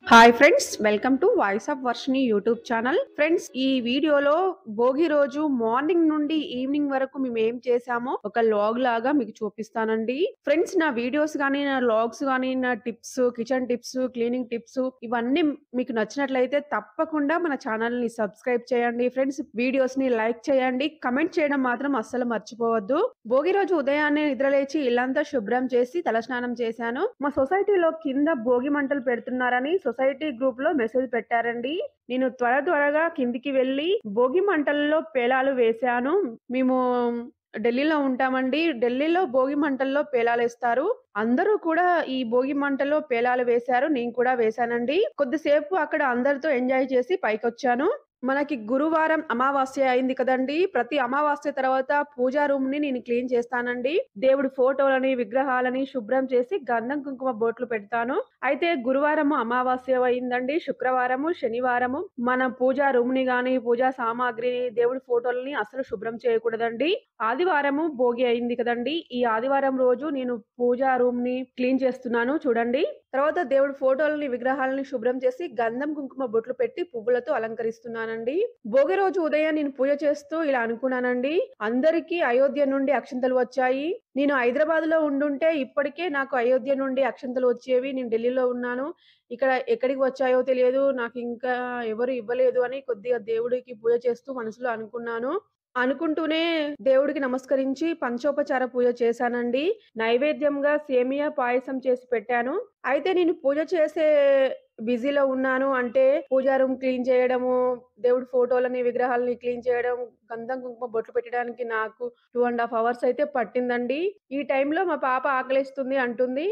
Hi friends, welcome to voice of Varshini YouTube channel. Friends, ఈ వీడియోలో భోగి రోజు మార్నింగ్ నుండి ఈవినింగ్ వరకు మేము ఏం చేసామో ఒక లాగ్ లాగా మీకు చూపిస్తానండి. ఫ్రెండ్స్, నా వీడియోస్ కానీ, నా లాగ్స్ కానీ, నా tips, kitchen tips, cleaning tips ఇవన్నీ మీకు నచ్చినట్లయితే తప్పకుండా మన ఛానల్ ని సబ్స్క్రైబ్ చేయండి. ఫ్రెండ్స్, వీడియోస్ ని లైక్ చేయండి, కమెంట్ చేయడం మాత్రం అస్సలు మర్చిపోవద్దు. భోగి రోజు ఉదయాన్నే నిద్రలేచి ఇల్లంతా శుభ్రం చేసి తలస్నానం చేశాను. మా సొసైటీలో కింద భోగి మంటలు పెడుతున్నారని సొసైటీ గ్రూప్ లో మెసేజ్ పెట్టారండి. నేను త్వరగా కిందికి వెళ్లి భోగి మంటల్లో పేలాలు వేశాను. మేము ఢిల్లీలో ఉంటామండి. ఢిల్లీలో భోగి మంటల్లో పేలాలేస్తారు. అందరూ కూడా ఈ భోగి మంటల్లో పేలాలు వేశారు. నేను కూడా వేశానండి. కొద్దిసేపు అక్కడ అందరితో ఎంజాయ్ చేసి పైకొచ్చాను. మనకి గురువారం అమావాస్య అయింది కదండి. ప్రతి అమావాస్య తర్వాత పూజా రూమ్ ని నేను క్లీన్ చేస్తానండి. దేవుడి ఫోటోలని, విగ్రహాలని శుభ్రం చేసి గంధం కుంకుమ బొట్లు పెడతాను. అయితే గురువారము అమావాస్య అయిందండి. శుక్రవారము, శనివారము మన పూజా రూమ్ ని గాని, పూజా సామాగ్రిని, దేవుడి ఫోటోలని అసలు శుభ్రం చేయకూడదండి. ఆదివారము భోగి అయింది కదండి. ఈ ఆదివారం రోజు నేను పూజా రూమ్ ని క్లీన్ చేస్తున్నాను చూడండి. తర్వాత దేవుడి ఫోటోలని, విగ్రహాలని శుభ్రం చేసి గంధం కుంకుమ బొట్లు పెట్టి పువ్వులతో అలంకరిస్తున్నానండి. భోగి రోజు ఉదయం నేను పూజ చేస్తూ ఇలా అనుకున్నానండి, అందరికీ అయోధ్య నుండి అక్షంతలు వచ్చాయి. నేను హైదరాబాద్ లో ఉండుంటే ఇప్పటికే నాకు అయోధ్య నుండి అక్షంతలు వచ్చేవి. నేను ఢిల్లీలో ఉన్నాను. ఇక్కడ ఎక్కడికి వచ్చాయో తెలియదు, నాకు ఇంకా ఎవరు ఇవ్వలేదు అని కొద్దిగా దేవుడికి పూజ చేస్తూ మనసులో అనుకున్నాను. అనుకుంటూనే దేవుడికి నమస్కరించి పంచోపచార పూజ చేశానండి. నైవేద్యంగా సేమియా పాయసం చేసి పెట్టాను. అయితే నేను పూజ చేసే బిజీలో ఉన్నాను. అంటే పూజా రూమ్ క్లీన్ చేయడము, దేవుడి ఫోటోలని, విగ్రహాలని క్లీన్ చేయడం, గంధం కుంకుమ బొట్లు పెట్టడానికి నాకు 2.5 అవర్స్ అయితే పట్టిందండి. ఈ టైంలో మా పాప ఆకలేస్తుంది అంటుంది.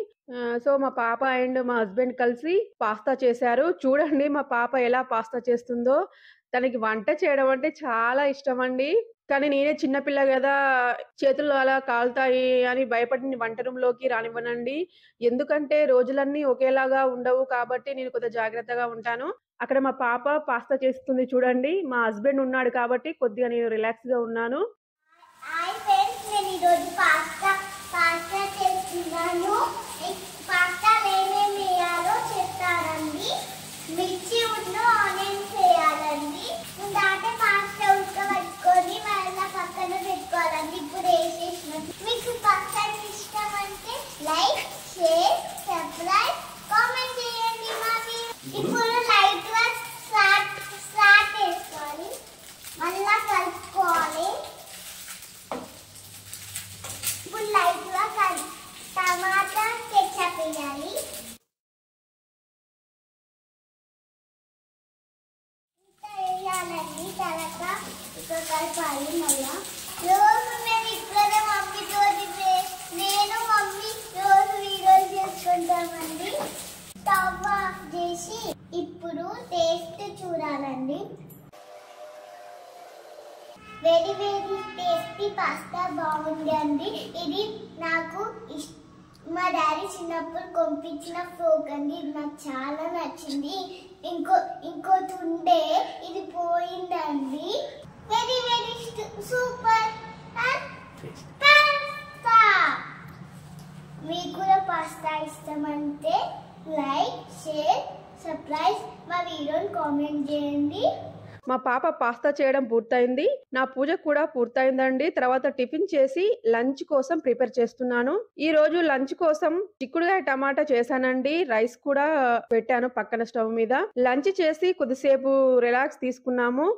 సో మా పాప అండ్ మా హస్బెండ్ కలిసి పాస్తా చేశారు. చూడండి మా పాప ఎలా పాస్తా చేస్తుందో. తనకి వంట చేయడం అంటే చాలా ఇష్టమండి. కానీ నేనే చిన్న పిల్ల గదా! చేతులు అలా కాలుతాయి అని భయపడి వంట రూమ్‌లోకి రానివ్వనండి. ఎందుకంటే రోజులన్నీ ఒకేలాగా ఉండవు కాబట్టి నేను కొద్దిగా జాగ్రత్తగా ఉంటాను. అక్కడ మా పాప పాస్తా చేస్తుంది చూడండి. మా హస్బెండ్ ఉన్నాడు కాబట్టి కొద్దిగా నేను రిలాక్స్‌గా ఉన్నాను. హాయ్ ఫ్రెండ్స్, నేను ఈరోజు పాస్తా చేస్తున్నాను. ఈ పాస్తాలో ఏమేమి వేయాలో చెప్తానండి. మిర్చి ఉన్ను ఆనియన్స్ వేయాలండి. ముందాటే పాస్తా ఉడకబెట్టుకొని మళ్ళీ పక్కన పెట్టుకోవాలండి. ఇప్పుడు వేసేసినాం. మీకు పాస్తా ఇష్టం అంటే లైక్, షేర్, సబ్స్క్రైబ్, కామెంట్ చేయండి. మాది ఇప్పుడు లైట్గా సాల్ట్ వేసుకోవాలి. మళ్ళా కలుపుకోవాలి. ఇప్పుడు లైట్గా టమాటా కెచప్ వేయాలి. ఇంత వేయాలండి. తర్వాత ఇక్కడ కలపాలి. మళ్ళా రోజు మేము ఇక్కడే నేను మమ్మీ రోజు వీడియోలు చేసుకుంటామండి. స్టవ్ ఆఫ్ చేసి ఇప్పుడు టేస్ట్ చూడాలండి. వెరీ టేస్టీ పాస్తా బాగుంది అండి. ఇది నాకు మా డాడీ చిన్నప్పుడు పంపించిన ఫ్రోక్ అండి. ఇది నాకు చాలా నచ్చింది. ఇంకోటి ఉండే ఇది పోయిందండి. Very super pasta. మీకు కూడా పాస్తా ఇష్టమంటే లైక్, షేర్, సబ్స్క్రైబ్, మా వీడియోని కామెంట్ చేయండి. మా పాప పాస్తా చేయడం పూర్తయింది. నా పూజ కూడా పూర్తయిందండి. తర్వాత టిఫిన్ చేసి లంచ్ కోసం ప్రిపేర్ చేస్తున్నాను. ఈ రోజు లంచ్ కోసం చిక్కుడుకాయ టమాటా చేశానండి. రైస్ కూడా పెట్టాను పక్కన స్టవ్ మీద. లంచ్ చేసి కొద్దిసేపు రిలాక్స్ తీసుకున్నాము.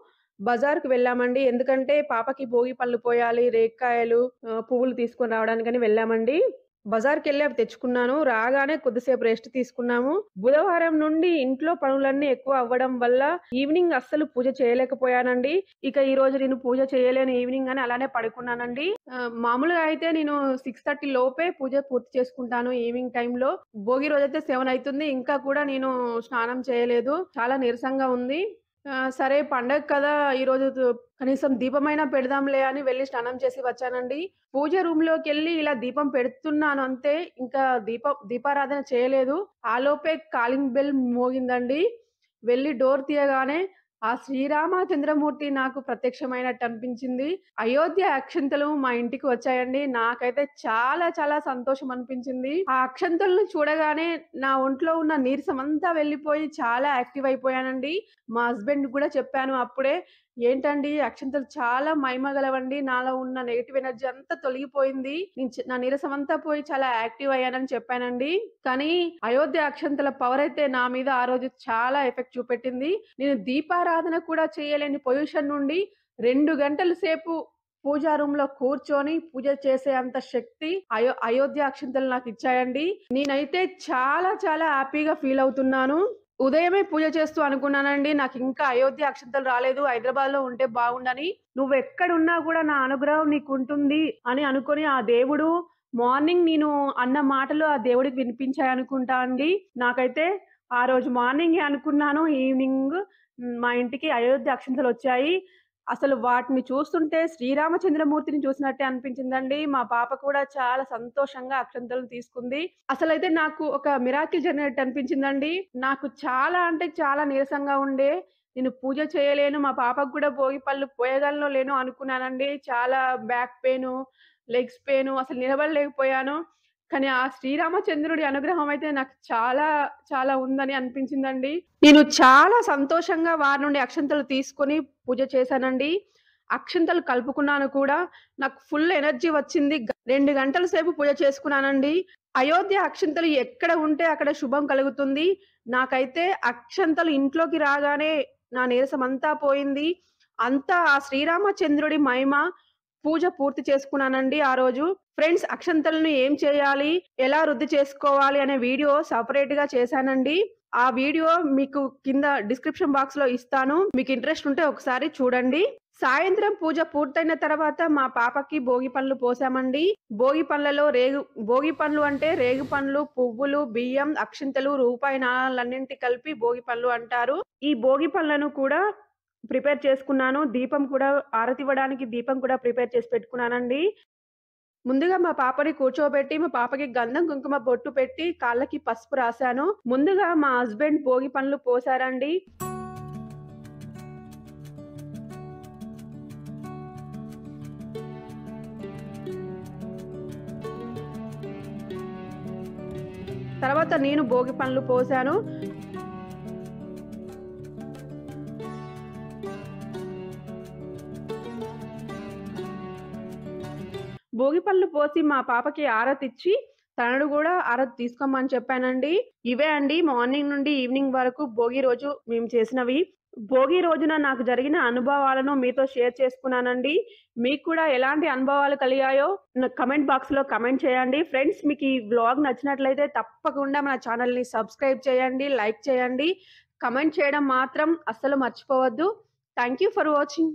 బజార్కు వెళ్ళామండి. ఎందుకంటే పాపకి భోగి పళ్ళు పోయాలి, రేక్కాయలు, పువ్వులు తీసుకొని రావడానికని వెళ్ళామండి. బజార్కి వెళ్ళి అవి తెచ్చుకున్నాను. రాగానే కొద్దిసేపు రెస్ట్ తీసుకున్నాము. బుధవారం నుండి ఇంట్లో పనులన్నీ ఎక్కువ అవ్వడం వల్ల ఈవినింగ్ అస్సలు పూజ చేయలేకపోయానండి. ఇక ఈ రోజు నేను పూజ చేయలేను ఈవినింగ్ అని అలానే పడుకున్నానండి. మామూలుగా అయితే నేను 6:30 లోపే పూజ పూర్తి చేసుకుంటాను ఈవినింగ్ టైంలో. భోగి రోజైతే 7 అవుతుంది. ఇంకా కూడా నేను స్నానం చేయలేదు. చాలా నీరసంగా ఉంది. సరే పండగ కదా! ఈరోజు కనీసం దీపమైనా పెడదాంలే అని వెళ్లి స్నానం చేసి వచ్చానండి. పూజ రూమ్‌లోకెళ్ళి ఇలా దీపం పెడుతున్నాను అంతే. ఇంకా దీపారాధన చేయలేదు. ఆలోపే కాలింగ్ బెల్ మోగిందండి. వెళ్లి డోర్ తీయగానే ఆ శ్రీరామచంద్రమూర్తి నాకు ప్రత్యక్షమైనట్టు అనిపించింది. అయోధ్య అక్షింతలు మా ఇంటికి వచ్చాయండి. నాకైతే చాలా చాలా సంతోషం అనిపించింది. ఆ అక్షంతలను చూడగానే నా ఒంట్లో ఉన్న నీరసం అంతా వెళ్ళిపోయి చాలా యాక్టివ్ అయిపోయానండి. మా హస్బెండ్‌కి గూడా చెప్పాను అప్పుడే. ఏంటండి అక్షంతలు చాలా మహిమగలవండి. నాలో ఉన్న నెగెటివ్ ఎనర్జీ అంతా తొలగిపోయింది. నా నీరసం అంతా పోయి చాలా యాక్టివ్ అయ్యానని చెప్పానండి. కానీ అయోధ్య అక్షంతల పవర్ అయితే నా మీద ఆ రోజు చాలా ఎఫెక్ట్ చూపెట్టింది. నేను దీపారాధన కూడా చేయలేని పొజిషన్ నుండి 2 గంటల సేపు పూజా రూమ్‌లో కూర్చొని పూజ చేసే అంత శక్తి అయోధ్య అక్షింతలు నాకిచ్చాయండి. నేనైతే చాలా చాలా హ్యాపీగా ఫీల్ అవుతున్నాను. ఉదయమే పూజ చేస్తూ అనుకున్నానండి. నాకింకా అయోధ్య అక్షింతలు రాలేదు. హైదరాబాద్‌లో ఉంటే బాగుండని. నువ్వెక్కడున్నా గూడా నా అనుగ్రహం నీకుంటుంది అని అనుకోని ఆ దేవుడు మార్నింగ్ నేను అన్న మాటలు ఆ దేవుడికి వినిపించాయనుకుంటా అండి. నాకైతే ఆ రోజు మార్నింగే అనుకున్నాను. ఈవినింగ్ మా ఇంటికి అయోధ్య అక్షింతలొచ్చాయి. అసలు వాటిని చూస్తుంటే శ్రీరామచంద్రమూర్తిని చూసినట్టే అనిపించిందండి. మా పాప కూడా చాలా సంతోషంగా అక్షంతలు తీసుకుంది. అసలైతే నాకు ఒక మిరాకిల్ జరిగినట్టు అనిపించిందండి. నాకు చాలా అంటే చాలా నీరసంగా ఉండే. నేను పూజ చేయలేను. మా పాపకు కూడా భోగి పళ్ళు పోయగలనో లేనో అనుకున్నానండి. చాలా బ్యాక్ పెయిను, లెగ్స్ పెయిను అసలు నిలబడలేకపోయాను. కానీ ఆ శ్రీరామచంద్రుడి అనుగ్రహం అయితే నాకు చాలా చాలా ఉందని అనిపించిందండి. నేను చాలా సంతోషంగా వారి నుండి అక్షంతలు తీసుకొని పూజ చేశానండి. అక్షింతలు కలుపుకున్నాను కూడా. నాకు ఫుల్ ఎనర్జీ వచ్చింది. 2 గంటల సేపు పూజ చేసుకున్నానండి. అయోధ్య అక్షింతలు ఎక్కడ ఉంటే అక్కడ శుభం కలుగుతుంది. నాకైతే అక్షంతలు ఇంట్లోకి రాగానే నా నీరసమంతా పోయింది. అంతా ఆ శ్రీరామచంద్రుడి మహిమ. పూజ పూర్తి చేసుకున్నానండి ఆ రోజు. ఫ్రెండ్స్ అక్షంతలను ఏం చేయాలి? ఎలా వృద్ధి చేసుకోవాలి? అనే వీడియో సెపరేట్‌గా చేశానండి. ఆ వీడియో మీకు కింద డిస్క్రిప్షన్ బాక్స్‌లో ఇస్తాను. మీకు ఇంట్రెస్ట్ ఉంటే ఒకసారి చూడండి. సాయంత్రం పూజ పూర్తయిన తర్వాత మా పాపకి భోగి పండ్లు పోసామండి. భోగి పండ్లు అంటే రేగు పండ్లు, పువ్వులు, బియ్యం, అక్షింతలు, రూపాయి నాణాలన్నింటి కలిపి భోగి పండ్లు అంటారు. ఈ భోగి పళ్ళను కూడా ప్రిపేర్ చేసుకున్నాను. ఆరతివ్వడానికి దీపం కూడా ప్రిపేర్ చేసి పెట్టుకున్నానండి. ముందుగా మా పాపని కూర్చోబెట్టి, మా పాపకి గంధం, కుంకుమ బొట్టు పెట్టి, కాళ్ళకి పసుపు రాసాను. ముందుగా మా హస్బెండ్ భోగి పండ్లు పోసారండి. తర్వాత నేను భోగి పండ్లు పోసాను. భోగి పళ్ళు పోసి మా పాపకి ఆరతిచ్చి, తనను గూడా ఆరతి తీసుకోమని చెప్పానండి. ఇవే అండి మార్నింగ్ నుండి ఈవినింగ్ వరకు భోగి రోజు మేము చేసినవి. భోగి రోజున నాకు జరిగిన అనుభవాలను మీతో షేర్ చేసుకున్నానండి. మీకు కూడా ఎలాంటి అనుభవాలు కలిగాయో కమెంట్ బాక్స్‌లో కమెంట్ చేయండి. ఫ్రెండ్స్ మీకు ఈ వ్లాగ్ నచ్చినట్లయితే తప్పకుండా మన ఛానెల్‌ని సబ్స్క్రైబ్ చేయండి, లైక్ చేయండి. కమెంట్ చేయడం మాత్రం అస్సలు మర్చిపోవద్దు. Thank you for watching.